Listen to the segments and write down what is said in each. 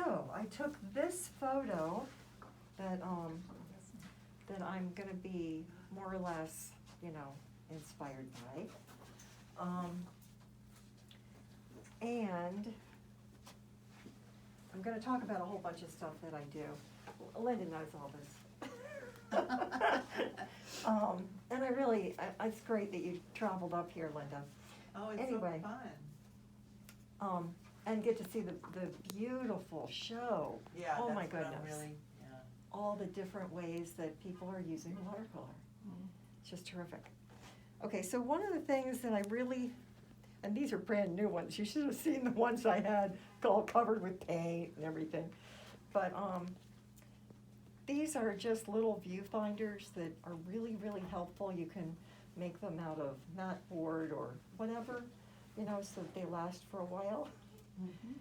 So I took this photo that I'm gonna be more or less, inspired by. And I'm gonna talk about a whole bunch of stuff that I do. Linda knows all this. And it's great that you traveled up here, Linda. Oh, it's Anyway, so fun. And get to see the beautiful show. Yeah, Oh that's my what I'm goodness. really, yeah. All the different ways that people are using watercolor. It's just terrific. Okay, so one of the things that I really, and these are brand new ones, you should have seen the ones I had all covered with paint and everything. But these are just little viewfinders that are really, really helpful. You can make them out of mat board or whatever, so that they last for a while. Mm-hmm.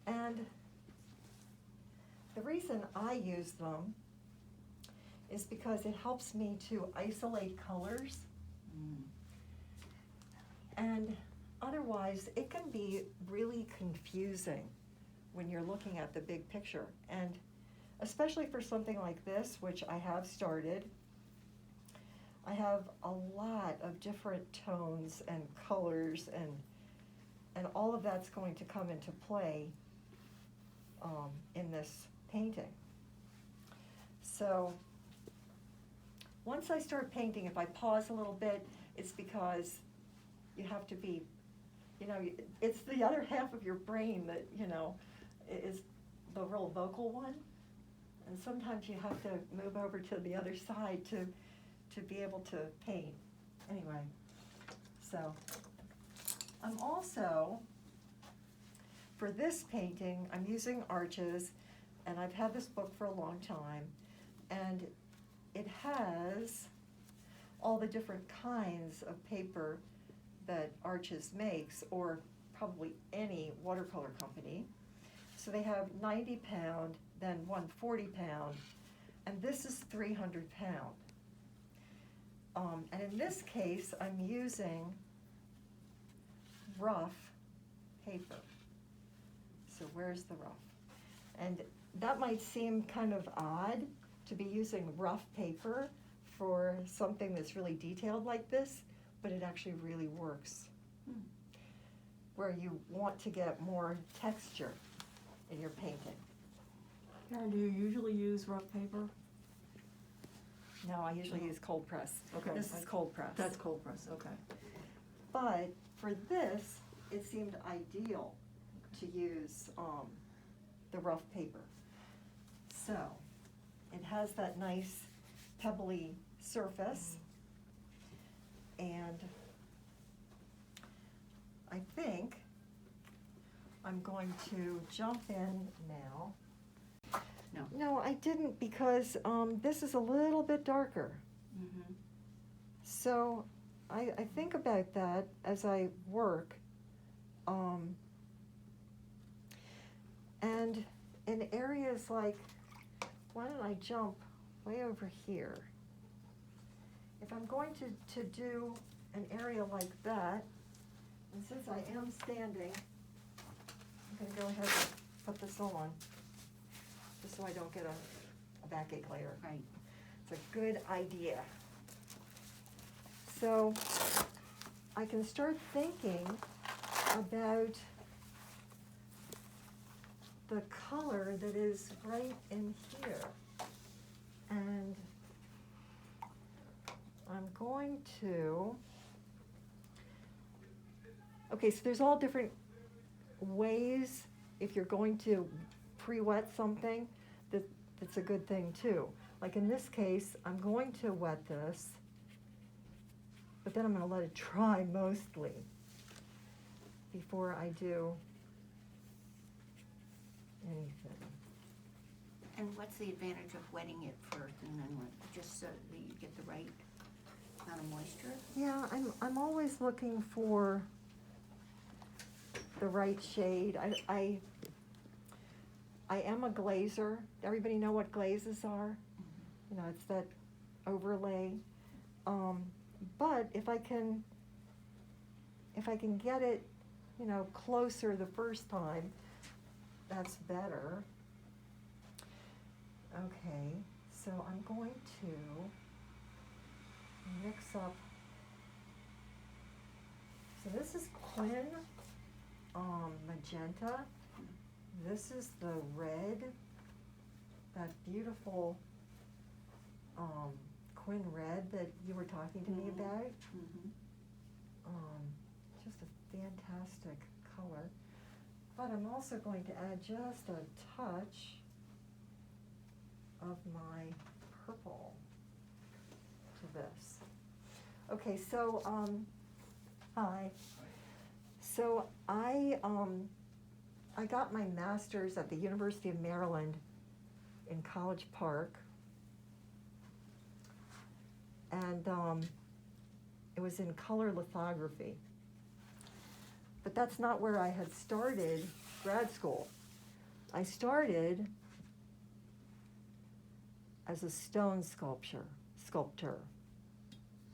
And the reason I use them is because it helps me to isolate colors. And otherwise, it can be really confusing when you're looking at the big picture. And especially for something like this, which I have started, I have a lot of different tones and colors, and all of that's going to come into play in this painting. So once I start painting, if I pause a little bit, it's because you have to be, it's the other half of your brain that, is the real vocal one. And sometimes you have to move over to the other side to be able to paint. Anyway, so I'm also, for this painting, I'm using arches, and I've had this book for a long time, and it has all the different kinds of paper that Arches makes, or probably any watercolor company. So they have 90 pound, then 140 pound, and this is 300 pound. And in this case, I'm using rough paper. So where's the rough? And that might seem kind of odd to be using rough paper for something that's really detailed like this, but it actually really works. Where you want to get more texture in your painting. Karen, do you usually use rough paper? No, I usually use cold press. Okay. This is cold press. That's cold press, okay. But for this, it seemed ideal to use the rough paper. So it has that nice pebbly surface, and I think I'm going to jump in now. No, I didn't, because this is a little bit darker. Mm-hmm. So I think about that as I work. And in areas like, why don't I jump way over here? If I'm going to do an area like that, and since I am standing, I'm going to go ahead and put this on, just so I don't get a backache later. Right. It's a good idea. So I can start thinking about the color that is right in here. And I'm going to, okay, so there's all different ways, if you're going to pre-wet something, that's a good thing too. Like in this case, I'm going to wet this, but then I'm going to let it dry mostly before I do anything. And what's the advantage of wetting it first and then just so that you get the right amount of moisture? Yeah, I'm always looking for the right shade. I am a glazer. Everybody know what glazes are? You know, it's that overlay. But if I can get it, closer the first time, that's better. Okay, so I'm going to mix up. So this is Quinn magenta. This is the red, that beautiful Quinn red that you were talking to me Mhm. about. Mhm. Just a fantastic color. But I'm also going to add just a touch of my purple to this. Okay, so hi. So I got my master's at the University of Maryland in College Park, and it was in color lithography. But that's not where I had started grad school. I started as a stone sculptor,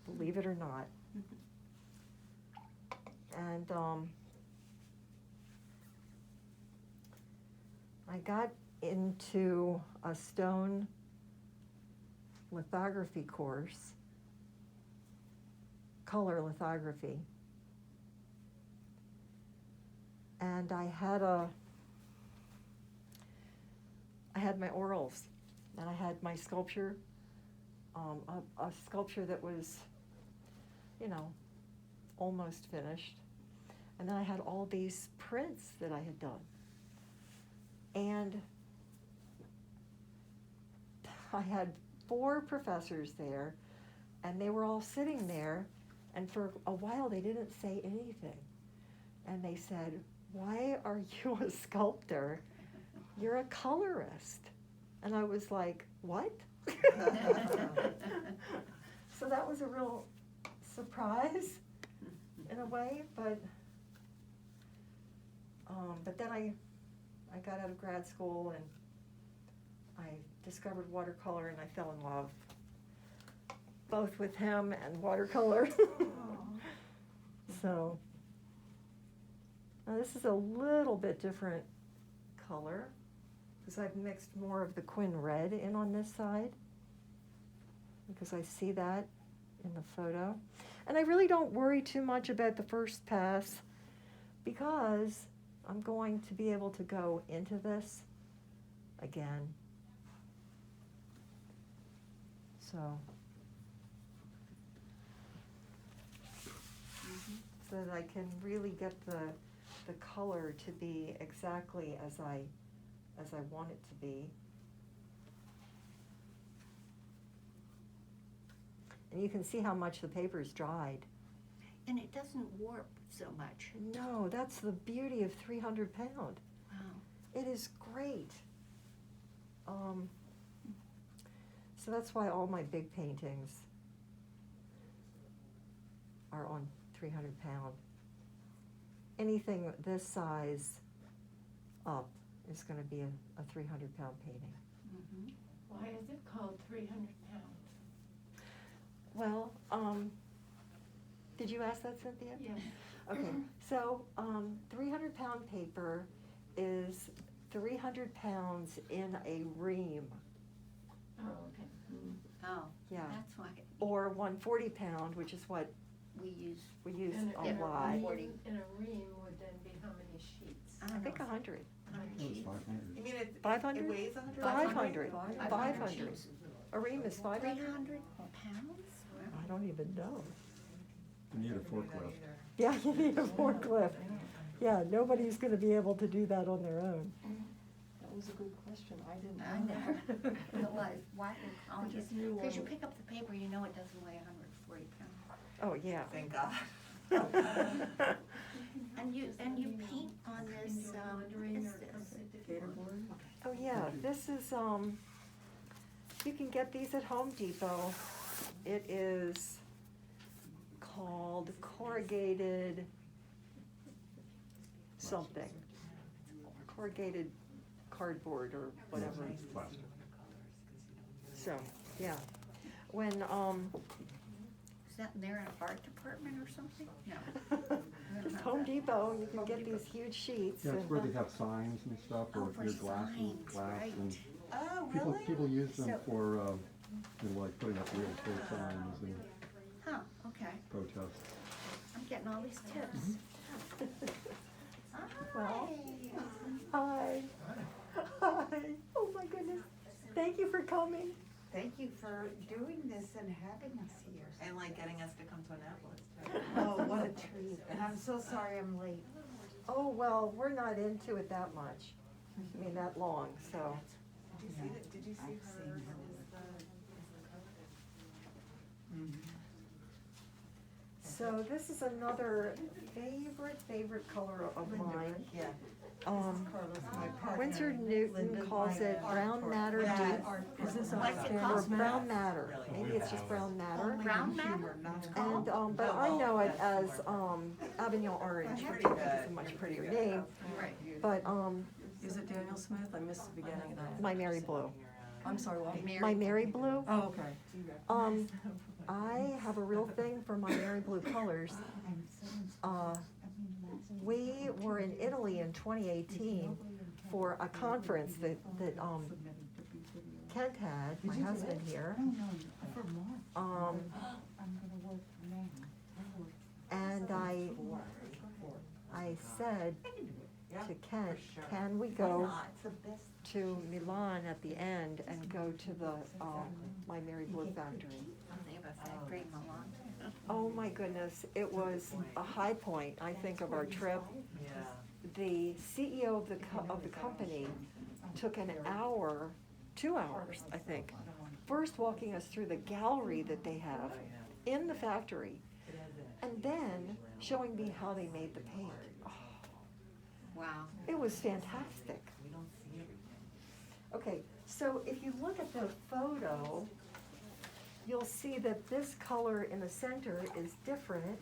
believe it or not. And I got into a stone lithography course, color lithography. And I had my orals, and I had my sculpture, a sculpture that was, almost finished. And then I had all these prints that I had done. And I had 4 professors there, and they were all sitting there, and for a while they didn't say anything. And they said, "Why are you a sculptor? You're a colorist." And I was like, "What?" So that was a real surprise in a way, but then I got out of grad school and I discovered watercolor, and I fell in love both with him and watercolor. So now this is a little bit different color because I've mixed more of the Quinn red in on this side because I see that in the photo. And I really don't worry too much about the first pass because I'm going to be able to go into this again. So that I can really get the color to be exactly as I want it to be. And you can see how much the paper's dried. And it doesn't warp so much. No, that's the beauty of 300 pound. Wow. It is great. So that's why all my big paintings are on 300 pound. Anything this size up is going to be a 300 pound painting. Mhm. Why is it called 300 pounds? Well, did you ask that, Cynthia? Yes. Okay, so 300 pound paper is 300 pounds in a ream. Oh, okay. Oh, Yeah. that's why Or 140 pound, which is what we use. we use And a Yeah, lot. ream. And a ream would then be how many sheets? I I don't think know. 100. 100 It was sheets. 500. You mean it 500? it weighs 100? 500. 500 500. sheets. A ream is 500? 300 pounds? I don't even know. You need a forklift. Yeah, you need a forklift. Yeah, nobody's going to be able to do that on their own. That was a good question, I didn't I know never that. realized why they call I it. just knew Because you one. pick up the paper, you know it doesn't weigh 140 pounds. Oh, yeah. Thank God. And you paint on this, what is this? Gatorboard? Oh, yeah, this is, you can get these at Home Depot. It is called corrugated something. Corrugated cardboard or whatever. Plastic. So, yeah. When, Is that in their art department or something? No. Just Home Depot, you can get these huge sheets. Yeah, it's and- where they have signs and stuff, Oh, or for your glass and signs, glass right. and Oh, people, really? people use them So- for, you know, like putting up real estate signs and Huh, okay. protests. I'm getting all these tips. Well, hi. Hi. Oh my goodness. Thank you for coming. Thank you for doing this and having us here. And like getting us to come to Annapolis too. Oh, what a treat. And I'm so sorry I'm late. Oh, well, we're not into it that much. I mean, that long, so. Did you see that, did you see I've her, seen her. So this is another favorite color of mine. Yeah. Windsor Windsor Newton calls it brown matter deep. Is this a What's it standard called? Or brown math? matter. Maybe it's just brown matter. Brown matter? And, but I know it as, Avignon orange, which I think is a much prettier name. Right. But, Is it Daniel Smith? I missed the beginning of that. my Mary Blue. I'm sorry, what? My Mary Blue. Oh, okay. I have a real thing for my Mary Blue colors. We were in Italy in 2018 for a conference that Kent had, my husband here. And I said to Kent, can we go to Milan at the end and go to the, my Mary Blue factory? Oh, they have a factory in Milan. Oh my goodness, it was a high point, I think, of our trip. Yeah. The CEO of the company took an hour, 2 hours, I think, first walking us through the gallery that they have in the factory, and then showing me how they made the paint. Oh, Wow. it was fantastic. We don't see everything. Okay, so if you look at the photo, you'll see that this color in the center is different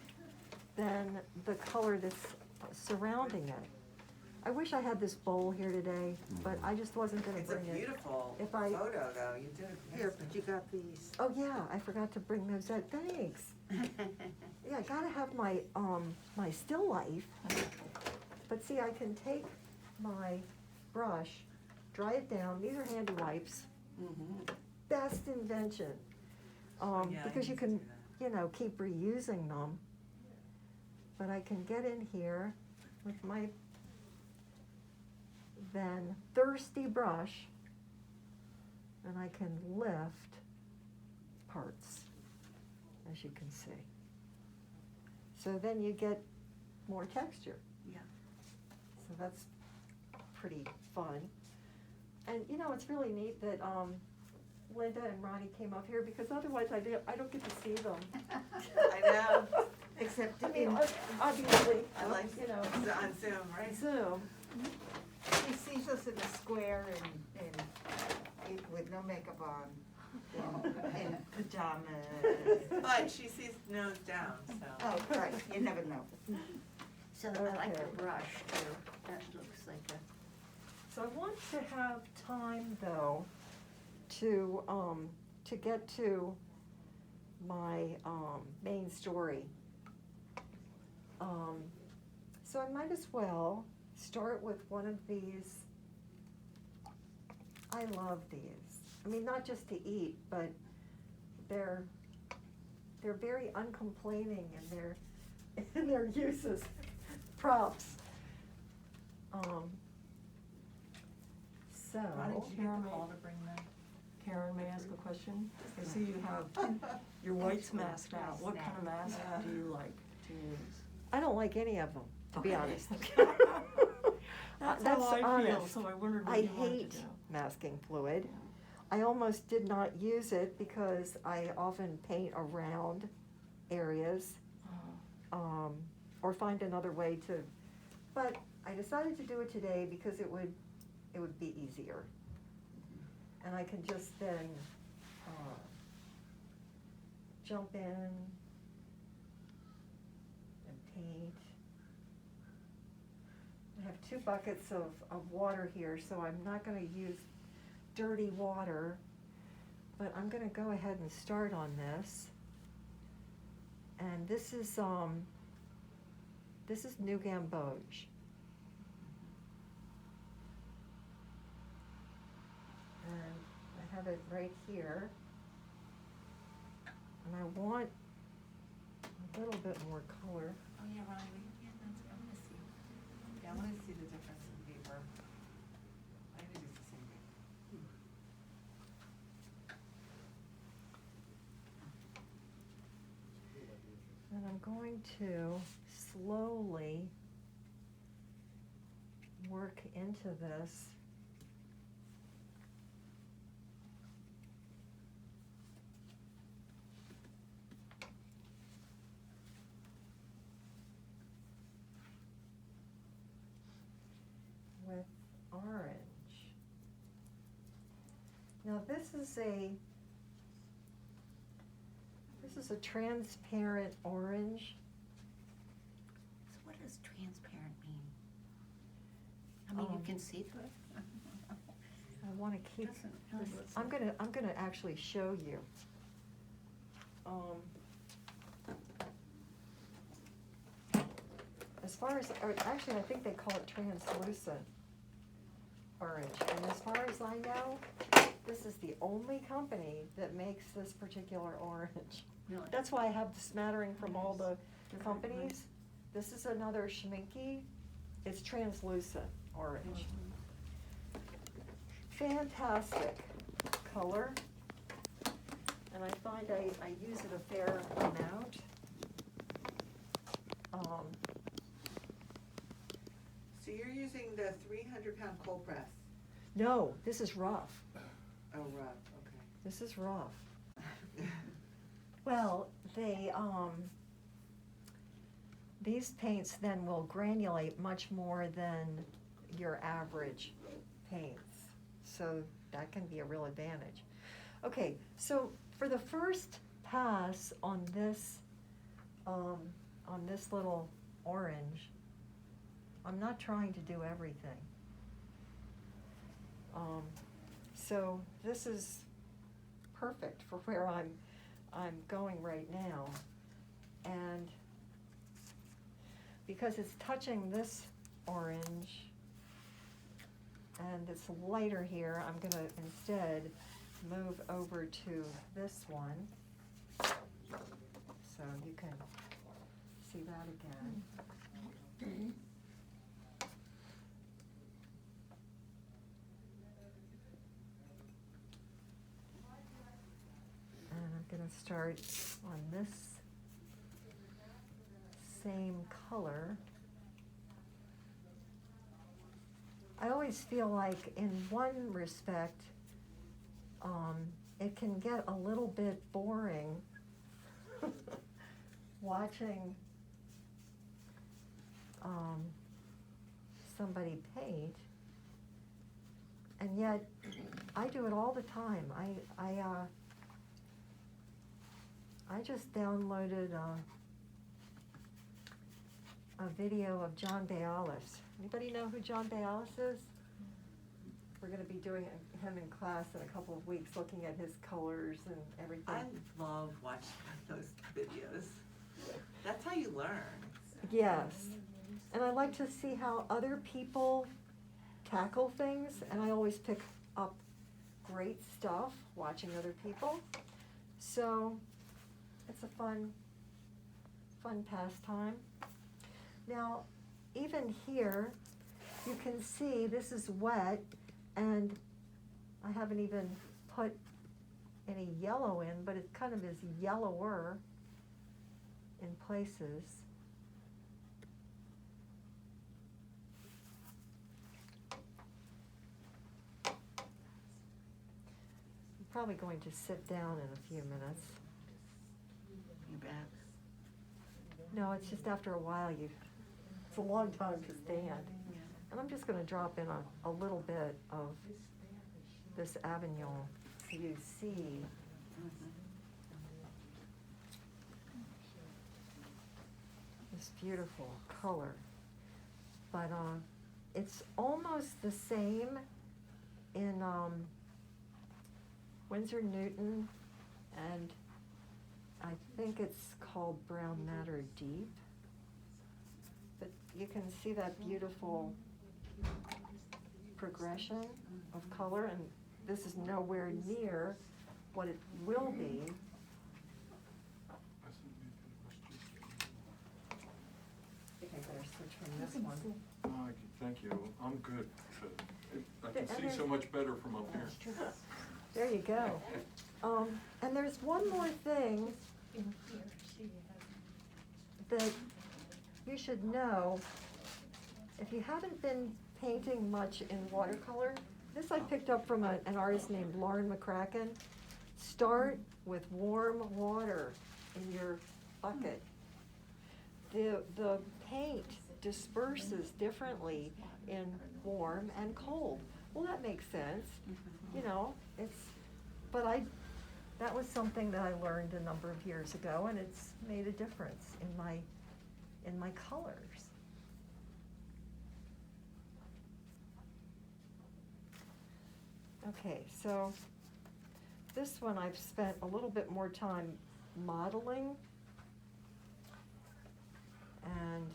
than the color that's surrounding it. I wish I had this bowl here today, but I just wasn't gonna It's a bring it. beautiful If I- photo though, you did it. Here, but you got these. Oh, yeah, I forgot to bring those out, thanks. Yeah, I gotta have my, my still life. But see, I can take my brush, dry it down, these are handy wipes. Best invention. Yeah, I Because you used to can, do that. you know, keep reusing them. But I can get in here with my then thirsty brush, and I can lift parts, as you can see. So then you get more texture. Yeah. So that's pretty fun. And you know, it's really neat that Linda and Ronnie came up here, because otherwise I don't get to see them. I know. Except I mean, in, obviously, I like, you know, on Zoom, right? Zoom. she sees us in the square and with no makeup on, in pajamas. But she sees nose down, so. Oh, right, you never know. So I like Okay. the brush too. That looks like a, So I want to have time, though, to get to my main story. So I might as well start with one of these. I love these. I mean, not just to eat, but they're very uncomplaining in their uses, props. So. Ronnie, did you get the call to bring them? Karen, may I ask a question? I see you have your whites masked out. What kind of mask do you like to use? I don't like any of them, to be Okay. honest. That's That's how I feel, honest. so I wondered I what you wanted hate to do. masking fluid. I almost did not use it because I often paint around areas, or find another way to, but I decided to do it today because it would be easier. And I can just then, jump in and paint. I have 2 buckets of water here, so I'm not gonna use dirty water, but I'm gonna go ahead and start on this. And this is, this is New Gamboge. And I have it right here. And I want a little bit more color. Oh, yeah, Ron, yeah, that's, I wanna see. Yeah, I wanna see the difference in paper. I need to do the same thing. And I'm going to slowly work into this. With orange. Now this is a transparent orange. So what does transparent mean? I mean, you can see through it? I want to keep Doesn't this, help us. I'm gonna actually show you. As far as, or actually, I think they call it translucent orange, and as far as I know, this is the only company that makes this particular orange. Really? That's why I have the smattering from all the Different companies. ones. This is another Schminke, it's translucent orange. Fantastic color, and I find I use it a fair amount. So you're using the 300-pound cold press? No, this is rough, Oh, rough, okay. this is rough. Well, these paints then will granulate much more than your average paints, so that can be a real advantage. Okay, so for the first pass on this little orange, I'm not trying to do everything. So this is perfect for where I'm going right now. And because it's touching this orange and it's lighter here, I'm gonna instead move over to this one. So you can see that again. And I'm gonna start on this same color. I always feel like in one respect, it can get a little bit boring watching somebody paint, and yet I do it all the time. I just downloaded a video of John Bayalis. Anybody know who John Bayalis is? We're gonna be doing him in class in a couple of weeks, looking at his colors and everything. I love watching those videos. That's how you learn. Yes, and I like to see how other people tackle things, and I always pick up great stuff watching other people. So it's a fun pastime. Now, even here, you can see this is wet, and I haven't even put any yellow in, but it kind of is yellower in places. I'm probably going to sit down in a few minutes. You bet. No, it's just after a while it's a long time to stand. Yeah. And I'm just gonna drop in a little bit of this Avignon so you see. This beautiful color. But it's almost the same in Winsor Newton, and I think it's called Brown Matter Deep. you can see that beautiful progression of color, and this is nowhere near what it will be. I think I better switch from this one. Thank you, I'm good. I There- can and see so there's- much better from up here. There you go. And there's one more thing In here, she has. that you should know. If you haven't been painting much in watercolor, this I picked up from an artist named Lauren McCracken. Start with warm water in your bucket. The paint disperses differently in warm and cold. Well, that makes sense, you know, that was something that I learned a number of years ago, and it's made a difference in my colors. Okay, so this one I've spent a little bit more time modeling. And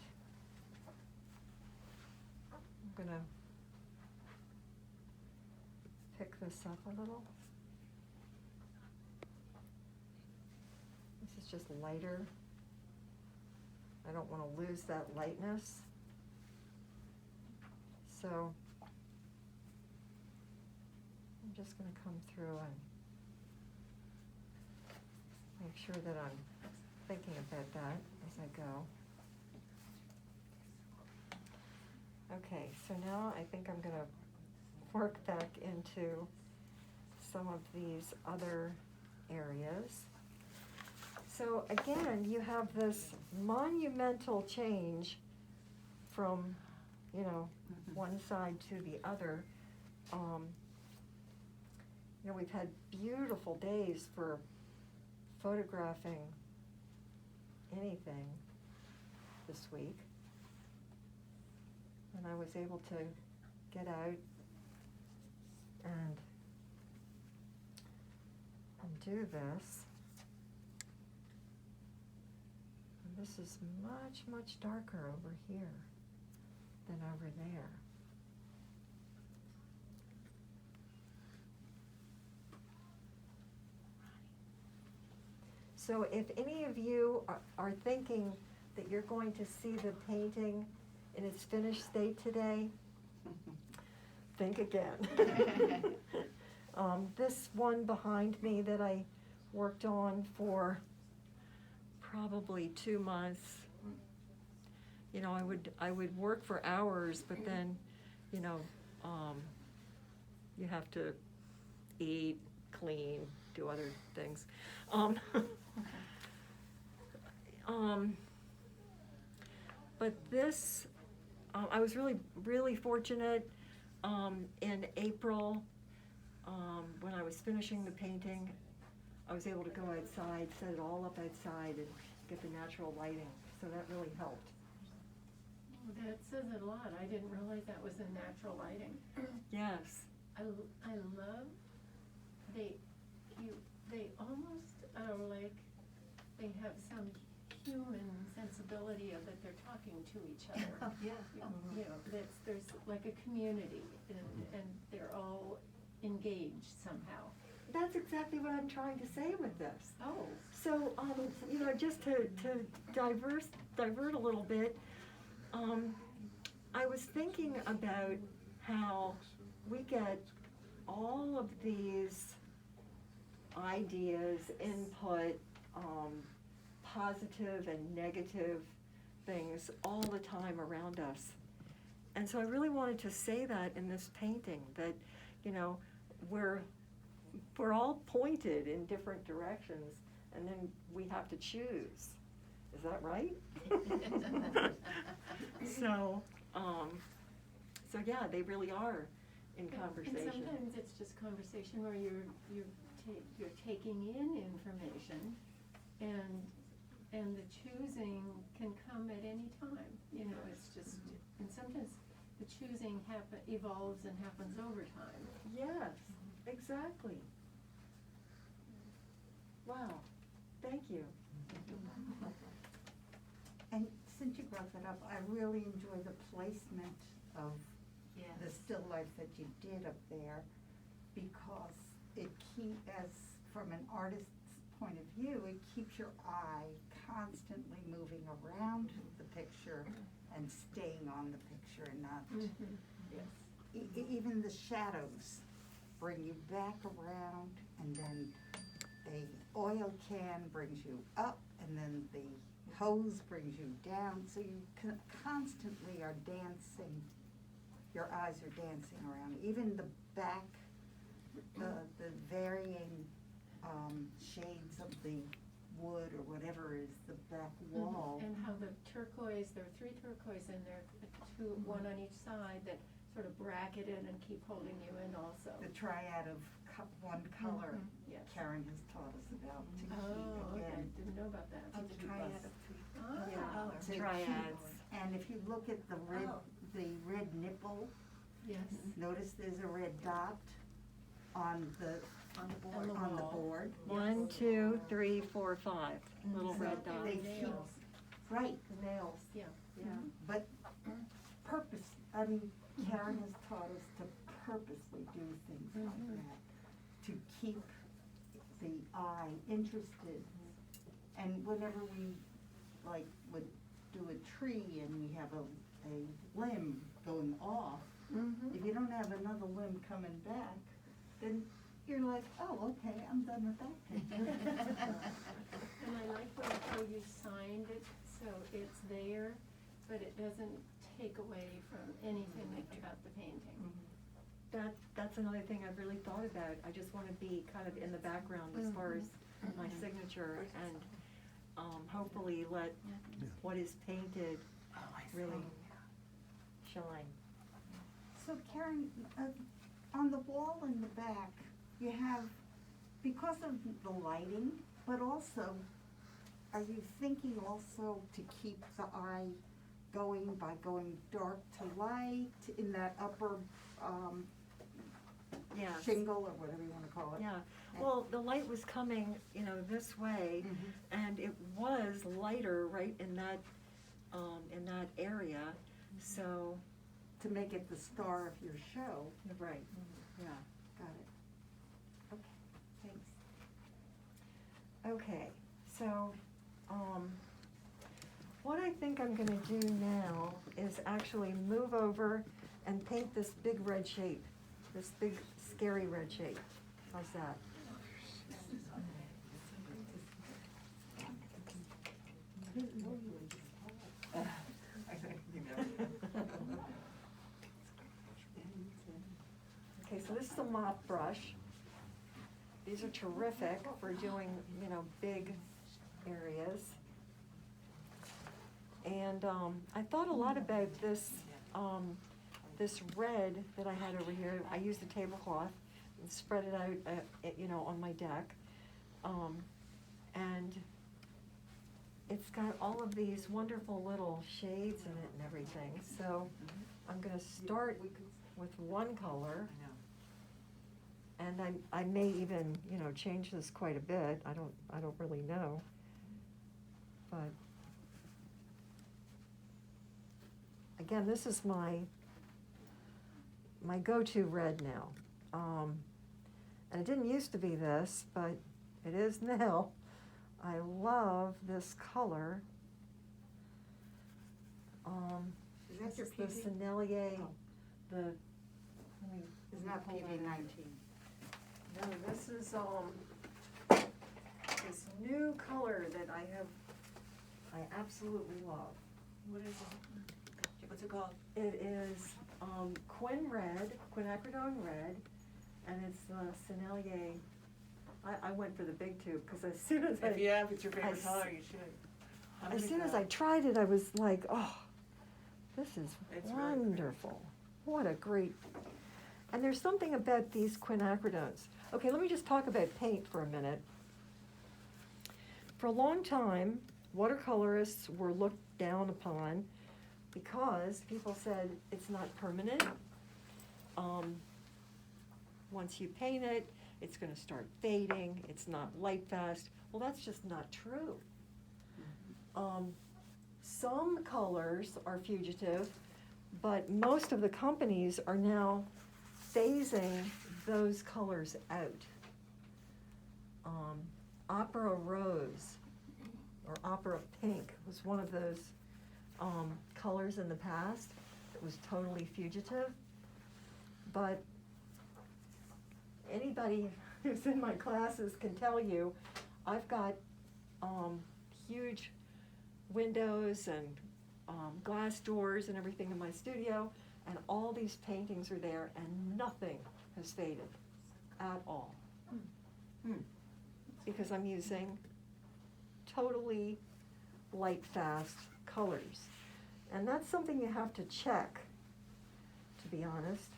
I'm gonna pick this up a little. This is just lighter. I don't wanna lose that lightness. So I'm just gonna come through and make sure that I'm thinking about that as I go. Okay, so now I think I'm gonna work back into some of these other areas. So again, you have this monumental change from, you know, one side to the other. You know, we've had beautiful days for photographing anything this week. And I was able to get out and do this. And this is much, much darker over here than over there. So if any of you are thinking that you're going to see the painting in its finished state today, think again. This one behind me that I worked on for probably 2 months, you know, I would work for hours, but then, you know, you have to eat, clean, do other things. But this, I was really fortunate in April, when I was finishing the painting, I was able to go outside, set it all up outside and get the natural lighting, so that really helped. Well, that says a lot. I didn't realize that was a natural lighting. Yes. I love, they almost are like, they have some human sensibility of that they're talking to each other. Yeah. You know, there's like a community, and they're all engaged somehow. That's exactly what I'm trying to say with this. Oh. So, you know, just to divert a little bit, I was thinking about how we get all of these ideas, input, positive and negative things all the time around us. And so I really wanted to say that in this painting, that, you know, we're all pointed in different directions, and then we have to choose. Is that right? So yeah, they really are in conversation. And sometimes it's just conversation where you're taking in information, and the choosing can come at any time. You know, it's just, and sometimes the choosing evolves and happens over time. Yes, exactly. Wow, thank you. And since you brought that up, I really enjoy the placement of the still life that you did up there, because from an artist's point of view, it keeps your eye constantly moving around the picture and staying on the picture and not, Yes. even the shadows bring you back around, and then the oil can brings you up, and then the hose brings you down, so you constantly are dancing, your eyes are dancing around. Even the back, the varying shades of the wood or whatever is the back wall. And how the turquoise, there are 3 turquoise and there are 2, one on each side that sort of bracket it and keep holding you in also. The triad of one color, Yes. Karen has taught us about to keep Oh, okay, again. didn't know about that. Oh, the triad of three Ah, colors. To keep- Triads. And if you look at the red nipple, Yes. notice there's a red dot on the On the board. 1, 2, 3, 4, 5, little So red dots. they keep, Nails. right, the nails. Yeah. But Karen has taught us to purposely do things like that, to keep the eye interested. And whenever we, would do a tree and we have a limb going off, if you don't have another limb coming back, then you're like, oh, okay, I'm done with that picture. And I like how you signed it, so it's there, but it doesn't take away from anything about the painting. That's another thing I've really thought about. I just want to be kind of in the background as far as my signature, and hopefully let what is painted really shine. So Karen, on the wall in the back, you have, because of the lighting, but also, are you thinking also to keep the eye going by going dark to light in that upper Yes. shingle, or whatever you wanna call it? Yeah, well, the light was coming, this way, and it was lighter right in that area, so. To make it the star of your show. Right, yeah. Got it. Okay, thanks. Okay, so, what I think I'm gonna do now is actually move over and paint this big red shape, this big scary red shape. How's that? Okay, so this is a Mop Brush. These are terrific for doing, big areas. And I thought a lot about this red that I had over here. I used a tablecloth and spread it out, on my deck. And it's got all of these wonderful little shades in it and everything. So I'm gonna start with one color. And I may even, change this quite a bit. I don't really know. But again, this is my go-to red now. And it didn't used to be this, but it is now. I love this color. Is that your The PV? Sennelier, Oh. It's not pull that PV out. 19. No, this is, this new color that I absolutely love. What is it? What's it called? It is, quinacridone red, and it's the Sennelier. I went for the big tube, because as soon as If it's your I favorite s- color, you should. How as many soon as I colors? tried it, I was like, oh, this is It's really pretty. wonderful. What a great, and there's something about these quinacridones. Okay, let me just talk about paint for a minute. For a long time, watercolorists were looked down upon because people said it's not permanent. Once you paint it, it's gonna start fading, it's not light fast. Well, that's just not true. some colors are fugitive, but most of the companies are now phasing those colors out. Opera Rose or Opera Pink was one of those colors in the past. It was totally fugitive, but anybody who's in my classes can tell you, I've got huge windows and glass doors and everything in my studio, and all these paintings are there, and nothing has faded at all. Because I'm using totally light fast colors. And that's something you have to check, to be honest.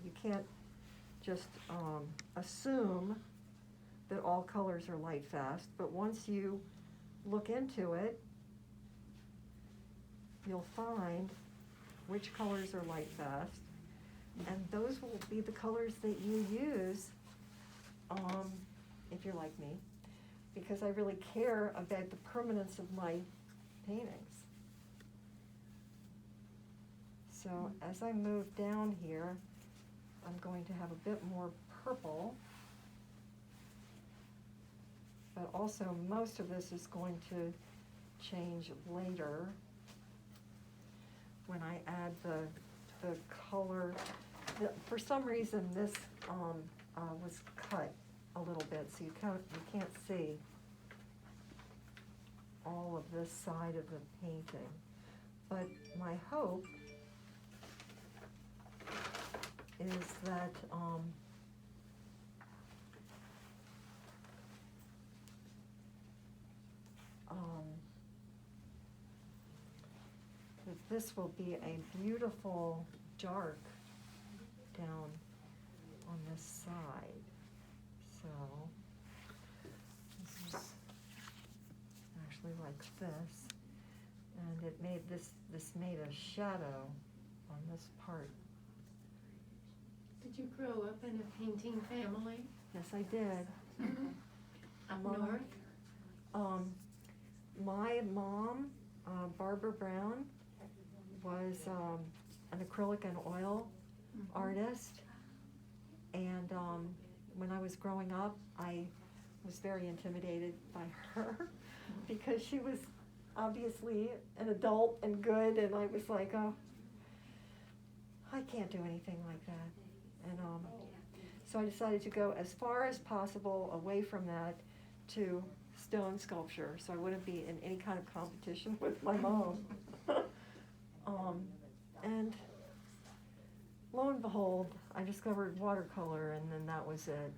You can't just assume that all colors are light fast, but once you look into it, you'll find which colors are light fast, and those will be the colors that you use if you're like me, because I really care about the permanence of my paintings. So as I move down here, I'm going to have a bit more purple, but also most of this is going to change later when I add the color. For some reason, this was cut a little bit, so you can't see all of this side of the painting. But my hope is that that this will be a beautiful dark down on this side. So this is actually like this, and it made this made a shadow on this part. Did you grow up in a painting family? Yes, I did. Up Mom- north? My mom, Barbara Brown, was an acrylic and oil artist, and when I was growing up, I was very intimidated by her because she was obviously an adult and good, and I was like, oh, I can't do anything like that. And so I decided to go as far as possible away from that to stone sculpture, so I wouldn't be in any kind of competition with my mom. And lo and behold, I discovered watercolor, and then that was it.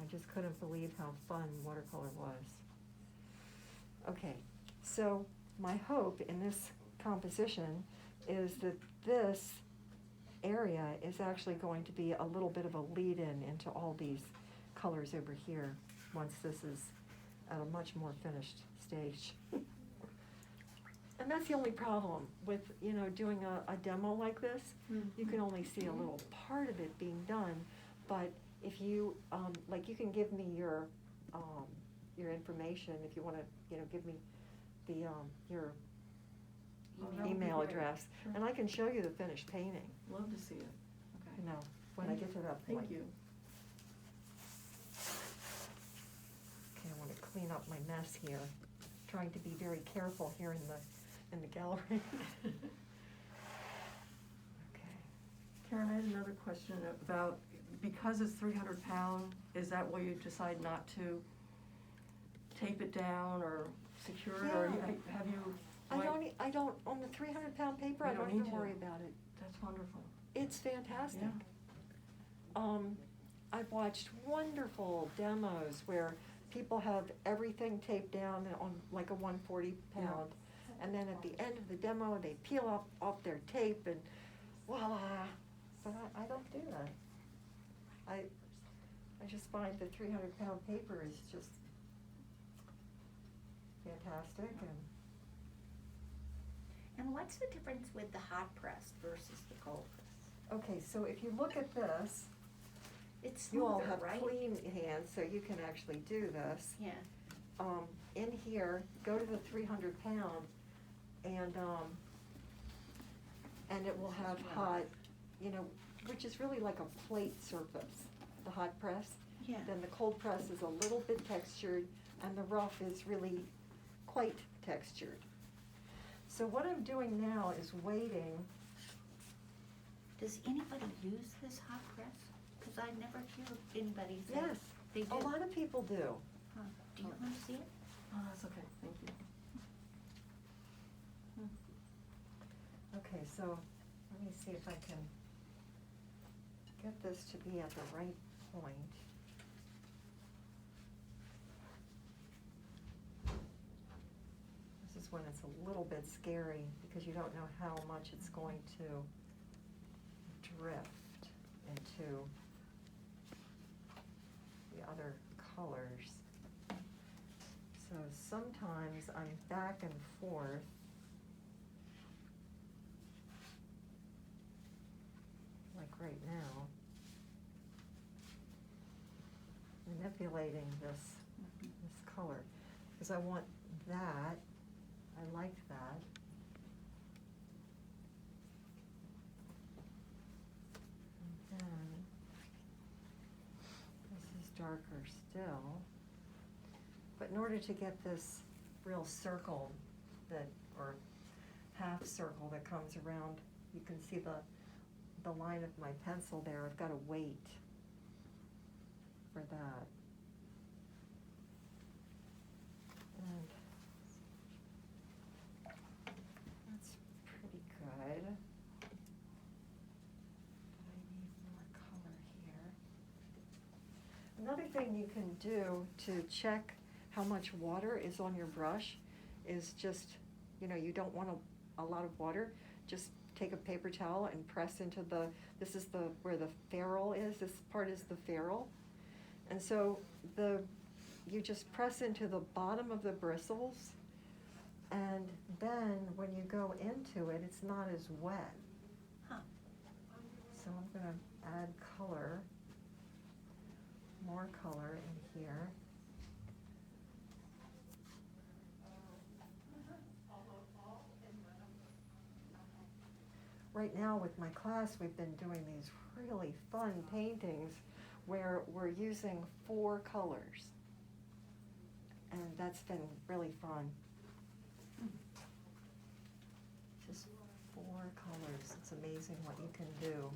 I just couldn't believe how fun watercolor was. Okay, so my hope in this composition is that this area is actually going to be a little bit of a lead-in into all these colors over here, once this is at a much more finished stage. And that's the only problem with, doing a demo like this. You can only see a little part of it being done, but if you, you can give me your information if you want to, give me the, your email address, Sure. and I can show you the finished painting, Love to see it. when I get to that point. Thank you. Okay, I want to clean up my mess here, trying to be very careful here in the gallery. Okay. Karen, I had another question about, because it's 300 pound, is that why you decide not to tape it down or secure it, or Yeah. have you? I don't, on the 300-pound paper, You I don't don't need even to. worry about it. That's wonderful. It's fantastic. Yeah. I've watched wonderful demos where people have everything taped down on like a 140 pound, and then at the end of the demo, they peel off their tape and voila. But I don't do that. I just find the 300-pound paper is just fantastic. And what's the difference with the hot press versus the cold press? Okay, so if you look at this, It's you all smoother, have right? clean hands, so you can actually do this. Yeah. in here, go to the 300 pound, and it will have hot, you know, which is really like a plate surface, the hot press. Yeah. Then the cold press is a little bit textured, and the rough is really quite textured. So what I'm doing now is waiting. Does anybody use this hot press? Cause I never hear anybody say. Yes, They do. a lot of people do. Huh. Do you wanna see it? Oh, that's okay, thank you. Okay, so let me see if I can get this to be at the right point. This is when it's a little bit scary because you don't know how much it's going to drift into the other colors. So sometimes I'm back and forth. Like right now. Manipulating this color, because I want that, I like that. And then, this is darker still. But in order to get this real circle that, or half circle that comes around, you can see the line of my pencil there, I've got to wait for that. And that's pretty good. But I need more color here. Another thing you can do to check how much water is on your brush is just, you know, you don't want a lot of water, just take a paper towel and press into this is where the ferrule is, this part is the ferrule. And so you just press into the bottom of the bristles, and then when you go into it, it's not as wet. Huh. So I'm gonna add color, more color in here. Right now with my class, we've been doing these really fun paintings where we're using 4 colors. And that's been really fun. Just 4 colors, it's amazing what you can do.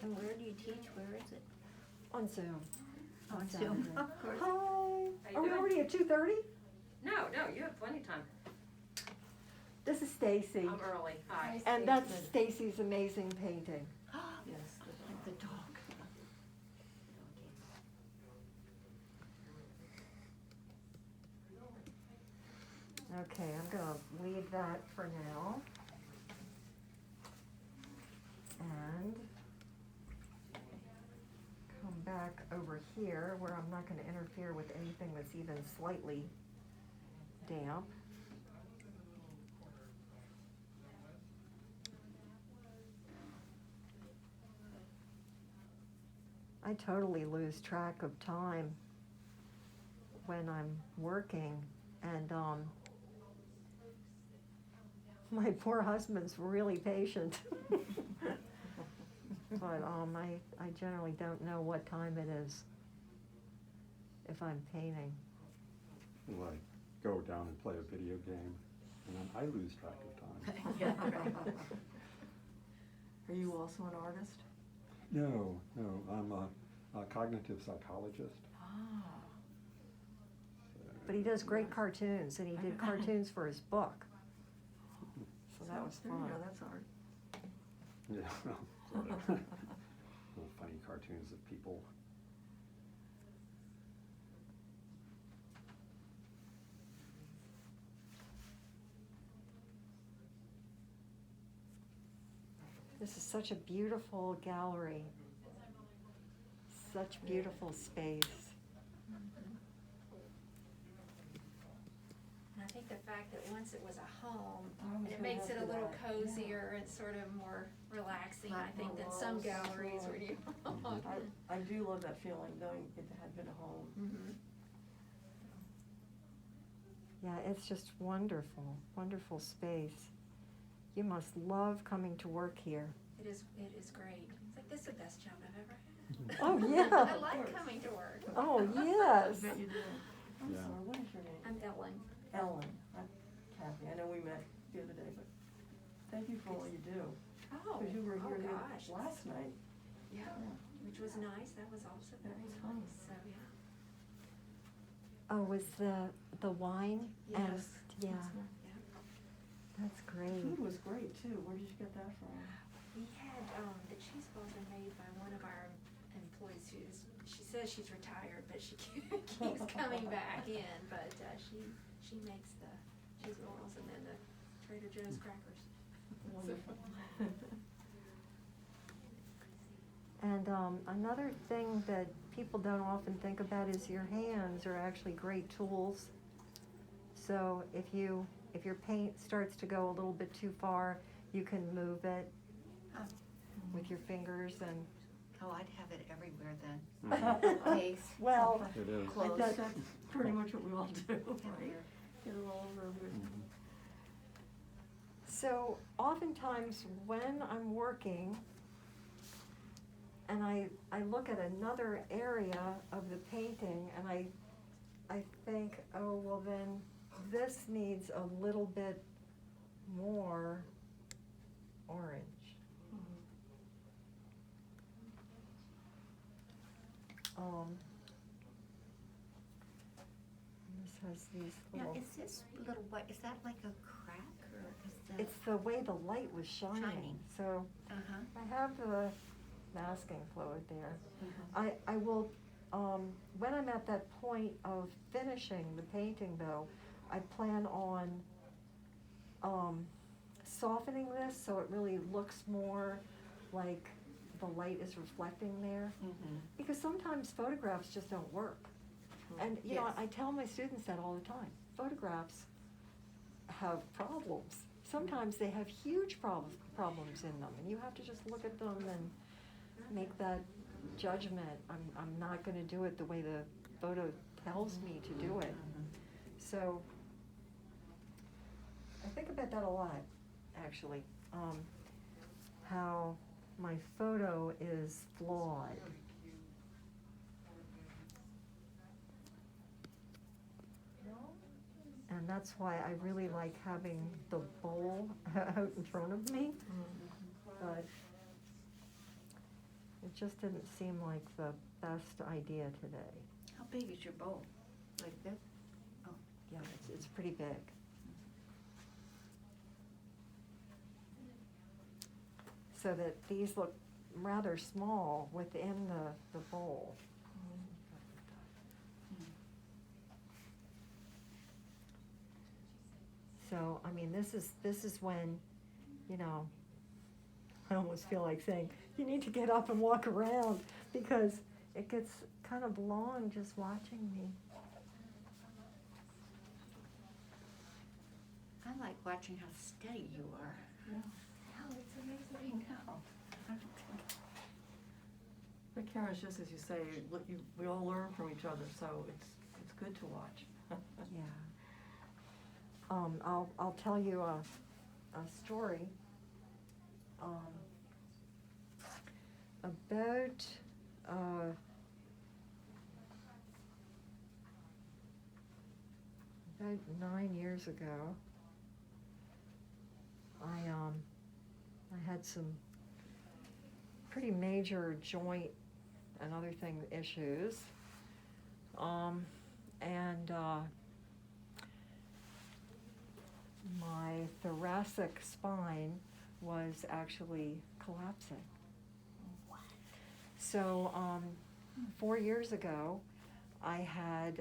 And where do you teach? Where is it? On Zoom. On Saturday. Zoom, of course. Hi, you are we doing? already at 2:30? No, you have plenty of time. This is Stacy. I'm early. Hi. And that's Stacy's amazing painting. Yes. Like the dog. Okay, I'm gonna leave that for now. And come back over here where I'm not gonna interfere with anything that's even slightly damp. I totally lose track of time when I'm working, and my poor husband's really patient. But I generally don't know what time it is if I'm painting. Well, I go down and play a video game, and then I lose track of time. Yeah, right. Are you also an artist? No, I'm a cognitive psychologist. Ah. But he does great cartoons, and he did cartoons for his book. So that was There you fun. go, that's art. Yeah, well, sort of. Little funny cartoons of people. This is such a beautiful gallery. Such beautiful space. And I think the fact that once it was a home, I was it gonna makes ask it a you little that. cozier and sort of more relaxing, I Flat think, than walls, some galleries sure. where you. I do love that feeling, knowing it had been a home. Mhm. Yeah, it's just wonderful, wonderful space. You must love coming to work here. It is great. It's like, this is the best job I've ever had. Oh, yeah. I like coming to work. Oh, I yes. bet you do. I'm Yeah. sorry, what is your name? I'm Ellen. Ellen. I'm Kathy. I know we met the other day, but thank you for all you do. Oh, Because you were oh here gosh. last night. Yeah, which was nice. That was also That very was fun. nice, so, yeah. Oh, was the wine? and- Yes. Yeah, Yeah. that's The great. food was great too. Where did you get that from? We had, the cheese balls are made by one of our employees she says she's retired, but she keeps coming back in, but, she makes the cheese balls and then the Trader Joe's crackers. Wonderful. And another thing that people don't often think about is your hands are actually great tools. So if your paint starts to go a little bit too far, you can move it Oh. with your fingers and. Oh, I'd have it everywhere then. Mhm. Face. Well, It is. Close. That's pretty much what we all do, right? Everywhere. Get it all over everything. Mhm. so oftentimes when I'm working and I look at another area of the painting and I think, oh, well then this needs a little bit more orange. This has these Now, little, is this little white, is that like a crack or is that? it's the way the light was shining. Shining. So Uh-huh. I have the masking fluid there. Mhm. I will, when I'm at that point of finishing the painting though, I plan on, softening this so it really looks more like the light is reflecting there. Mhm. Because sometimes photographs just don't work. And, you know, Yes. I tell my students that all the time. Photographs have problems. Sometimes they have huge problems in them, and you have to just look at them and make that judgment. I'm not gonna do it the way the photo tells me to do it. Mhm. So, I think about that a lot, actually, how my photo is flawed. And that's why I really like having the bowl out in front of me, but it just didn't seem like the best idea today. How big is your bowl? Like this? Oh. Yeah, it's pretty big. So that these look rather small within the bowl. So, I mean, this is when, you know, I almost feel like saying, you need to get up and walk around, because it gets kind of long just watching me. I like watching how steady you are. Oh, it's amazing. But Karen, it's just as you say, we all learn from each other, so it's good to watch. Yeah. I'll tell you a story. About 9 years ago, I had some pretty major joint and other thing issues, and my thoracic spine was actually collapsing. So 4 years ago, I had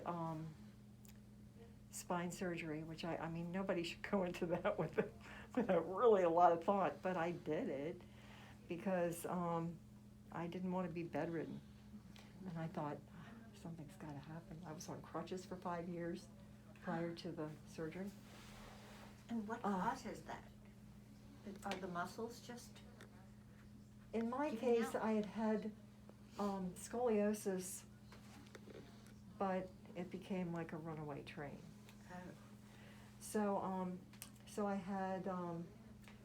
spine surgery, which I mean, nobody should go into that without really a lot of thought, but I did it because I didn't want to be bedridden. And I thought, something's got to happen. I was on crutches for 5 years prior to the surgery. And what causes that? Are the muscles just? In my Giving case, out? I had scoliosis, but it became like a runaway train. Oh. So I had,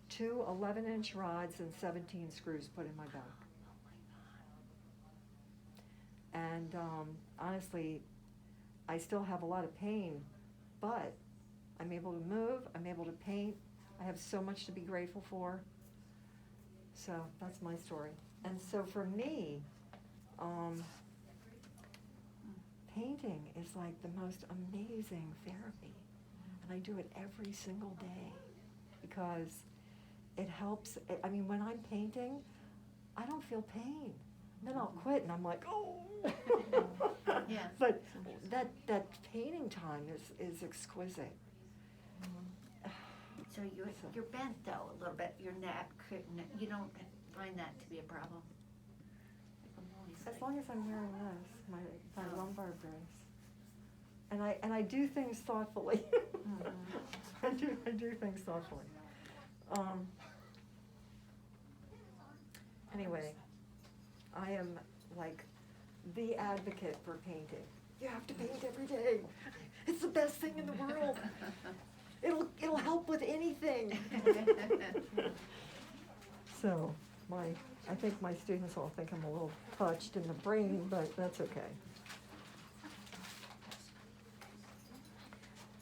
two 11-inch rods and 17 screws put in my back. And, honestly, I still have a lot of pain, but I'm able to move, I'm able to paint, I have so much to be grateful for. So that's my story. And so for me, painting is like the most amazing therapy. And I do it every single day because it helps. I mean, when I'm painting, I don't feel pain. Then I'll quit and I'm like, oh. Yeah. But that painting time is exquisite. So you're bent though, a little bit, your neck, you don't find that to be a problem? Like I'm always As like- long as I'm wearing this, my lumbar brace. And I do things thoughtfully. I do things thoughtfully. Anyway, I am like the advocate for painting. You have to paint every day. It's the best thing in the world. It'll help with anything. So I think my students all think I'm a little touched in the brain, but that's okay.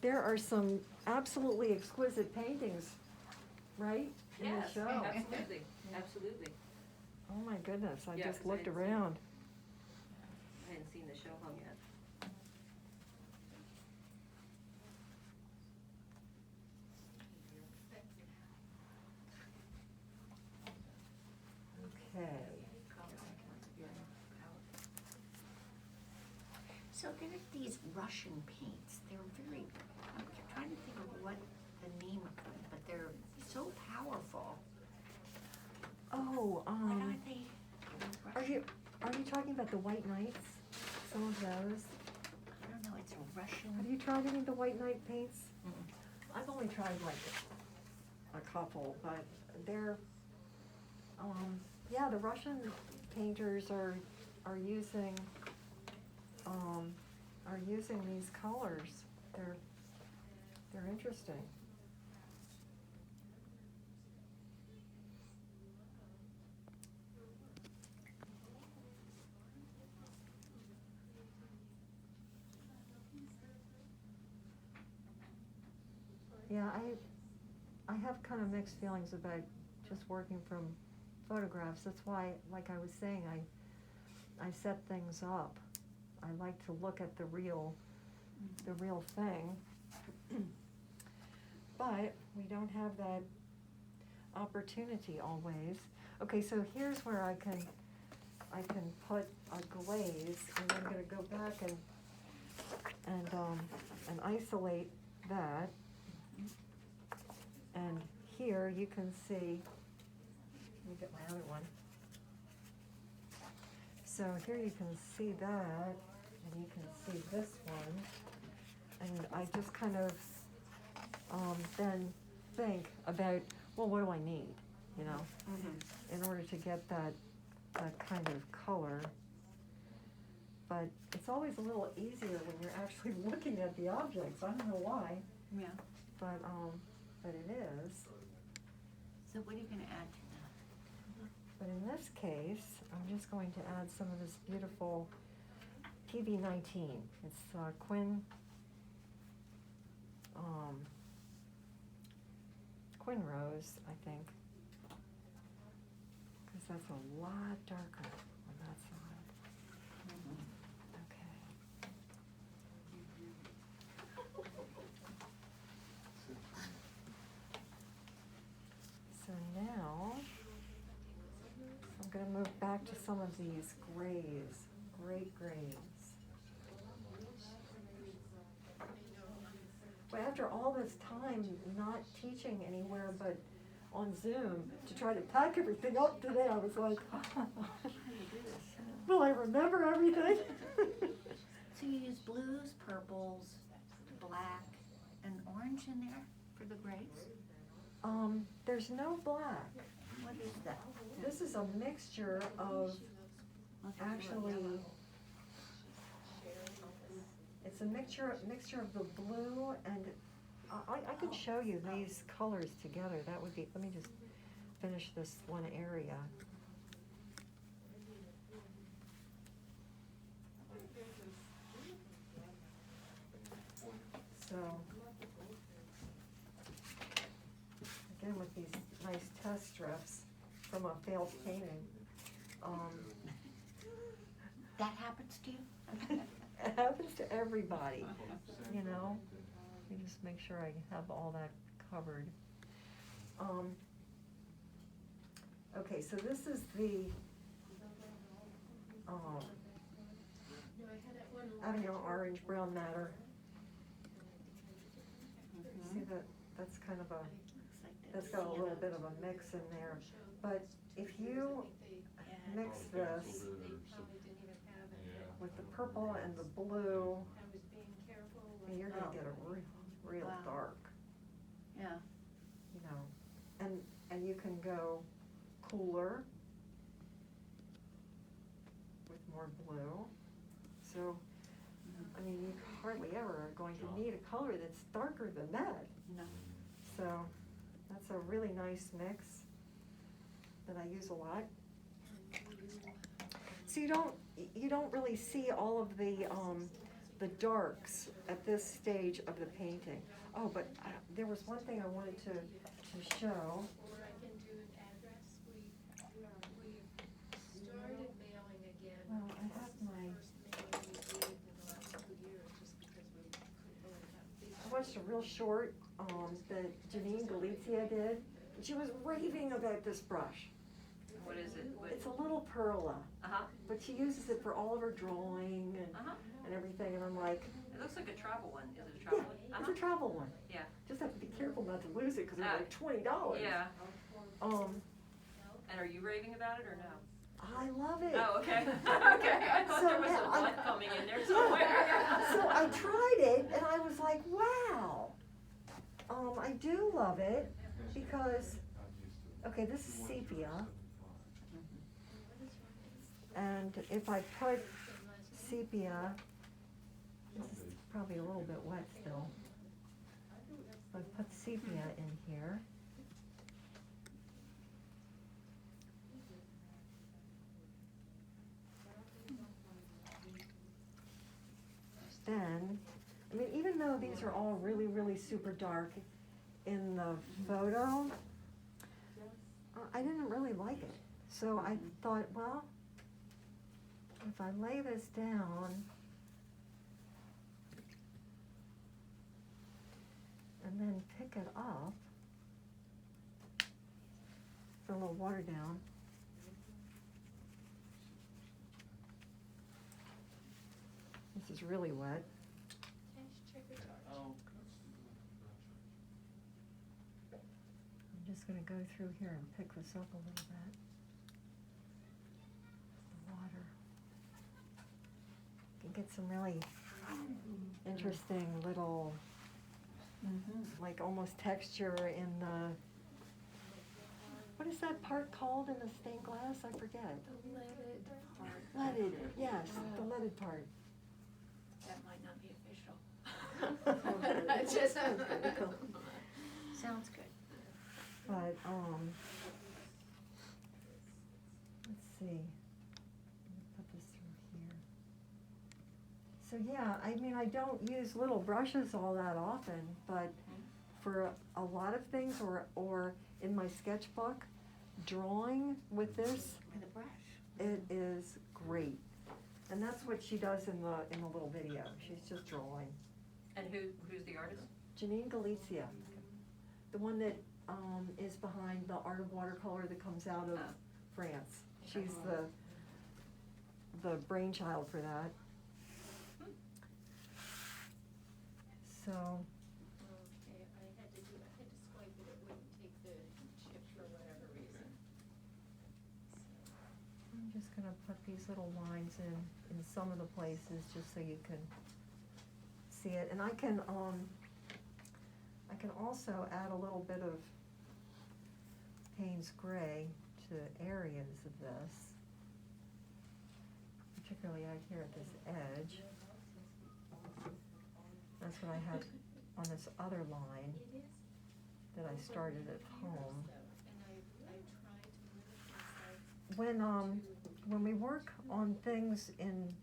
There are some absolutely exquisite paintings, right? In the Yes, show. absolutely, absolutely. Oh my goodness, I Yeah, just 'cause I looked hadn't around. I hadn't seen the show home yet. Okay. So there are these Russian paints, they're very, I'm trying to think of what the name of them, but they're so powerful. Oh, What are they? are you talking about the White Knights? Some of those? I don't know, it's a Have Russian. you tried any of the White Knight paints? Mm. I've only tried like a couple, but they're, yeah, the Russian painters are using these colors. They're interesting. Yeah, I have kind of mixed feelings about just working from photographs. That's why, like I was saying, I set things up. I like to look at the real thing. But we don't have that opportunity always. Okay, so here's where I can put a glaze, and I'm gonna go back and isolate that. And here you can see, let me get my other one. So here you can see that, and you can see this one. And I just kind of then think about, well, what do I need, you know, in order to get that kind of color. But it's always a little easier when you're actually looking at the objects. I don't know why, Yeah. but it is. So what are you gonna add to that? But in this case, I'm just going to add some of this beautiful PB19. It's Quinn Rose, I think. Because that's a lot darker on that side. Okay. So now, I'm gonna move back to some of these grays, great grays. But after all this time not teaching anywhere but on Zoom to try to pack everything up today, I was like, will I remember everything? So you use blues, purples, black, and orange in there for the grays? There's no black. What is that? This is a mixture of, actually, it's a mixture of the blue and I could show you these colors together, that would be, let me just finish this one area. So, again, with these nice test strips from a failed painting. That happens to you? It happens to everybody, you know? Let me just make sure I have all that covered. Okay, so this is the, Avignon orange brown matter. See that, that's kind of a, that's got a little bit of a mix in there. But if you mix this with the purple and the blue, and you're gonna get a real Wow. dark, Yeah. you know. And you can go cooler with more blue. So, I mean, you hardly ever are going to need a color that's darker than that. No. So, that's a really nice mix that I use a lot. So you don't really see all of the darks at this stage of the painting. Oh, but there was one thing I wanted to show. Or I can do an address, we started mailing again. Well, I have my, First mailing we did in the last 2 years, just because we couldn't really have big. I watched a real short that Janine Galizia did, and she was raving about this brush. What is it? It's a little perla, Uh-huh, but she uses it for all of her drawing uh-huh. and everything, and I'm like, It looks like a travel one. Is it a yeah, travel one? it's a travel one. Yeah. Just have to be careful not to lose it, because it's Ah. like $20. Yeah. And are you raving about it or no? I love it. Oh, okay. Okay, I thought So there was now a I- blood coming in there somewhere. So I tried it, and I was like, wow. I do love it, because, okay, this is sepia. And if I put sepia, this is probably a little bit wet still. If I put sepia in here. Then, I mean, even though these are all really, really super dark in the photo, I didn't really like it. So I thought, well, if I lay this down and then pick it up, put a little water down, this is really wet. I'm just gonna go through here and pick this up a little bit. The water. You can get some really interesting little, like almost texture in the, what is that part called in the stained glass? I forget. The leaded part. Leaded, yes, the leaded part. That might not be official. Just- Sounds good. But, let's see. Let me put this through here. So yeah, I mean, I don't use little brushes all that often, but for a lot of things, or in my sketchbook, drawing with this, With a brush. it is great. And that's what she does in the little video. She's just drawing. And who's the artist? Janine Galizia, the one that is behind the Art of Watercolor that comes out of Oh. France. She's the brainchild for that. So, Okay, I had to swipe it, it wouldn't take the chip for whatever reason. I'm just gonna put these little lines in some of the places, just so you can see it. And I can also add a little bit of Payne's gray to areas of this, particularly out here at this edge. That's what I have on this other line that I started at home. When we work on things in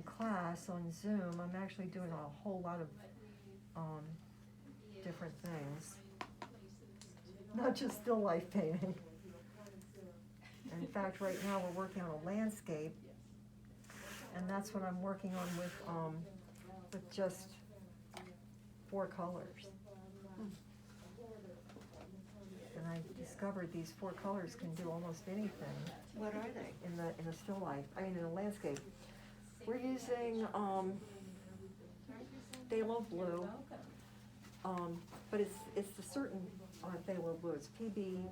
class on Zoom, I'm actually doing a whole lot of different things, not just still life painting. And in fact, right now we're working on a landscape, and that's what I'm working on with just 4 colors. And I discovered these 4 colors can do almost anything. What are they? In a still life, in a landscape. We're using Phthalo Blue, but it's the certain Phthalo Blue. It's PB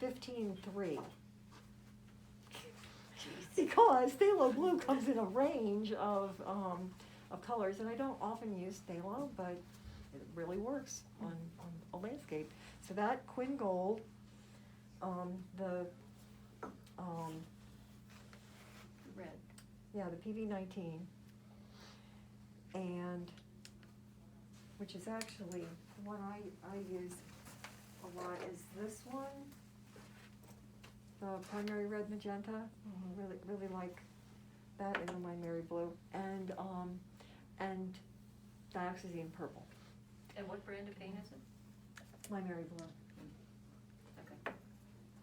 15-3. Because Phthalo Blue comes in a range of colors, and I don't often use phthalo, but it really works on a landscape. So that Quin Gold, the Red. yeah, the PV19, and which is actually the one I use a lot is this one, the primary red magenta. Really like that, and then my Mary Blue, and dioxazine purple. And what brand of paint is it? My Mary Blue. Okay.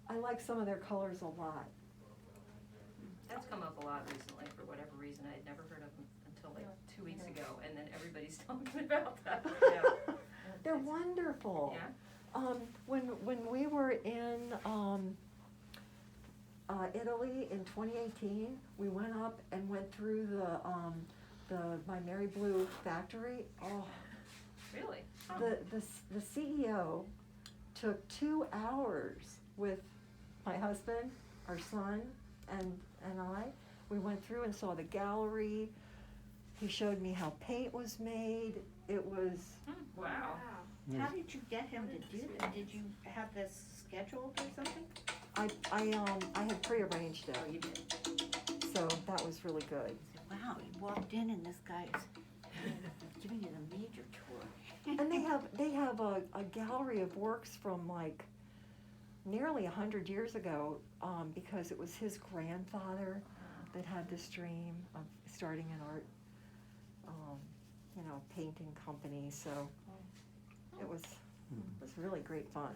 I like some of their colors a lot. That's come up a lot recently for whatever reason. I had never heard of them until like 2 weeks ago, and then everybody's talking about that. Yeah. They're wonderful. Yeah? When we were in Italy in 2018, we went up and went through the My Mary Blue factory. Oh, Really? Huh. the CEO took 2 hours with my husband, our son, and I. We went through and saw the gallery. He showed me how paint was made. It was Wow. How did you get him to do that? Did you have this scheduled or something? I had prearranged it, Oh, you did. so that was really good. Wow, you walked in and this guy is giving you the major tour. And they have a gallery of works from like nearly 100 years ago, because it was his grandfather that had this dream of starting an art, painting company. So it was really great fun.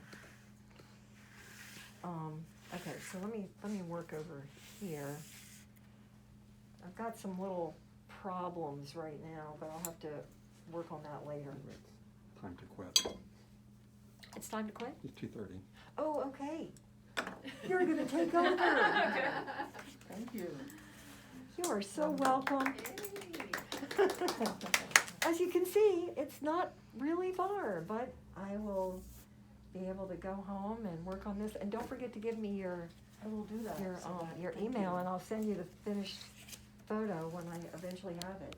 Okay, so let me work over here. I've got some little problems right now, but I'll have to work on that later. Time to quit. It's time to quit? It's 2:30. Oh, okay. You're gonna take over. Thank you. You are so welcome. As you can see, it's not really far, but I will be able to go home and work on this. And don't forget to give me your I will do that. your so that- your thank email, you. and I'll send you the finished photo when I eventually have it.